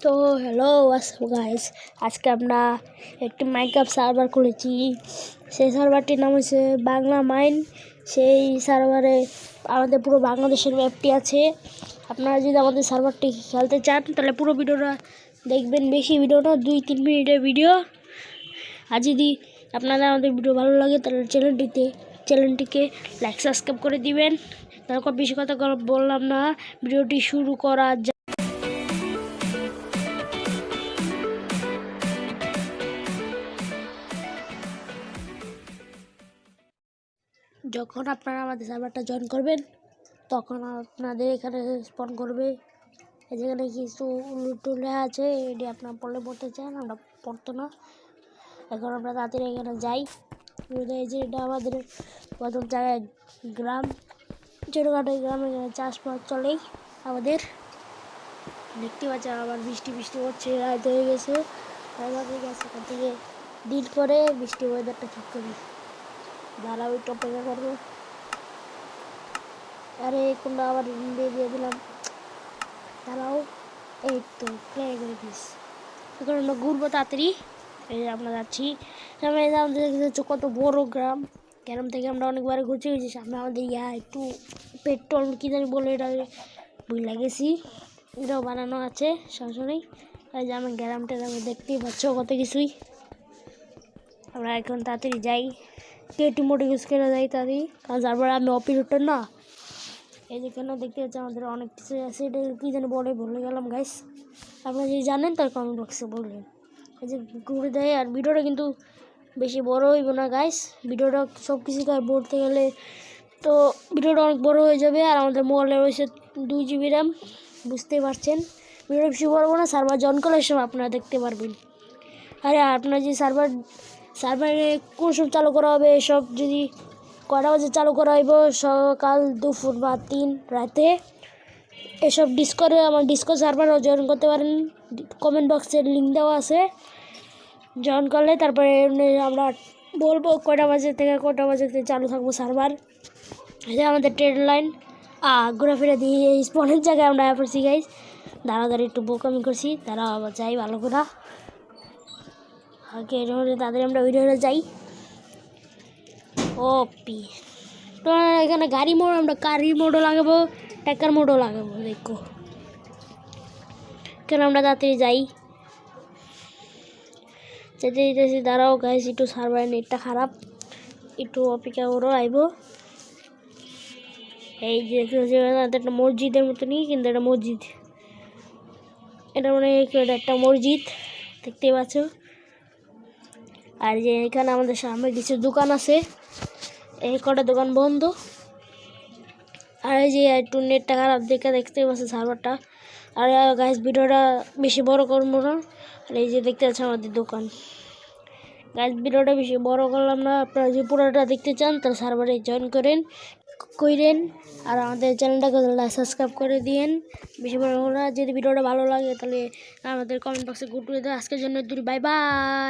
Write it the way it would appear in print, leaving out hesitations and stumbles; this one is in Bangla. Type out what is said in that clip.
তো হ্যালো গাইস, আজকে আমরা একটি মাইনক্রাফট সার্ভার খুলেছি। সেই সার্ভারটির নাম হচ্ছে বাংলা মাইন। সেই সার্ভারে আমাদের পুরো বাংলাদেশের ম্যাপটি আছে। আপনারা যদি আমাদের সার্ভারটি খেলতে চান তাহলে পুরো ভিডিওটা দেখবেন, বেশি ভিডিওটা 2-3 মিনিটের ভিডিও। আর যদি আপনাদের আমাদের ভিডিও ভালো লাগে তাহলে চ্যানেলটিকে লাইক সাবস্ক্রাইব করে দিবেন। তারপর বেশি কথা বললাম না, ভিডিওটি শুরু করা যাক। যখন আপনারা আমাদের সার্ভারটা জয়েন করবেন তখন আপনাদের এখানে স্পন করবে, যেখানে কিছু লেখা আছে, এটি আপনারা পড়তে চান, আমরা পড়তো না। এখন আমরা তাড়াতাড়ি এখানে যাই। এই যে এটা আমাদের প্রথম জায়গায় গ্রাম, ছোটোখাটো গ্রাম। এখানে চাষবাস চলেই আমাদের। দেখতে পাচ্ছেন আবার বৃষ্টি হচ্ছে, রাত হয়ে গেছে। এখান থেকে দিন করে বৃষ্টি ওয়েদারটা ঠিক করি। দাঁড়াও, একটু অপেক্ষা করবো। আরে কোনটা আবার দিয়ে দিলাম, দাঁড়াও। এই তো প্লে করে দিস। এখন আমরা ঘুরবো তাড়াতাড়ি। এই যে আমরা যাচ্ছি সামনে। আমাদের কত বড় গ্রাম থেকে আমরা অনেকবার ঘুরতে গেছি। সামনে আমাদের একটু পেট্রোল কি জানি বলে, এটা ভুলে গেছি। এটাও বানানো আছে সরাসরি। এই যে আমার গ্রামটা দেখতেই পাচ্ছ কত কিছুই। আমরা এখন তাড়াতাড়ি যাই, কেটি মোটে ইউজ করে যাই তাড়াতাড়ি, কারণ তারপরে আমি অপিরিয়ডটা না। এই যেখানে দেখতে পাচ্ছি আমাদের অনেক কিছু আছে, এটা কী যেন ভুলে গেলাম গাইস। আপনারা যদি জানেন তার কমেন্ট বক্সে বলবেন। এই যে ঘুরে দেয়। আর ভিডিওটা কিন্তু বেশি বড় হইব না গাইস। ভিডিওটা সব কিছু বলতে গেলে তো ভিডিওটা অনেক বড় হয়ে যাবে। আর আমাদের মোবাইলে রয়েছে 2 GB র্যাম, বুঝতেই পারছেন। ভিডিওটা বেশি বড় না, সার্ভার জয়েন করার সময় আপনারা দেখতে পারবেন। আরে আপনার যে সার্ভারে কোন সব চালু করা হবে, এসব যদি কটা বাজে চালু করা হইব, সকাল, দুপুর বা 3 রাতে, এসব আমার ডিসকো সার্ভারও জয়েন করতে পারেন। কমেন্ট বক্সের লিঙ্ক দেওয়া আছে। জয়েন করলে তারপরে আমরা বলবো কটা বাজে থেকে চালু থাকবো সার্ভার। এটা আমাদের ট্রেড লাইন। ঘোরাফেরা দিয়ে এই স্পনের জায়গায় আমরা পড়ছি গাইস। দাঁড়াদাঁড়ি একটু বোকামি করছি, তারা আবার যাই ভালো করে। আগে তাদের আমরা ভিডিওটা যাই। ওপি তো এখানে গাড়ি মোড়, আমরা গাড়ির মোড়ও লাগাবো, ট্যাক্কার মোড়ও লাগাবো। দেখো কেন আমরা তাড়াতাড়ি যাই, যেতেছি। দাঁড়াও গাইস, একটু সার্ভার নেটটা খারাপ, একটু অপেক্ষা করো, আইব। এই যে একটা মসজিদের মতনই, কিন্তু এটা মসজিদ, এটা মানে একটা মসজিদ দেখতেই পাচ্ছ। আর যে এখানে আমাদের সামনে কিছু দোকান আছে, এই কটা দোকান বন্ধ। আর এই যে একটু নেটটা খারাপ দেখতে পাচ্ছি সার্ভারটা। আর গাইস ভিডিওটা বেশি বড় করবো না। আর এই যে দেখতে পাচ্ছেন আমাদের দোকান। গাইস ভিডিওটা বেশি বড় করলাম না, আপনারা যদি পুরোটা দেখতে চান তাহলে সার্ভারে জয়েন করেন। আর আমাদের চ্যানেলটাকে সাবস্ক্রাইব করে দিন। বেশি বড় না, যদি ভিডিওটা ভালো লাগে তাহলে আমাদের কমেন্ট বক্সে গুড করে দেয়। আজকের জন্য বাই বাই।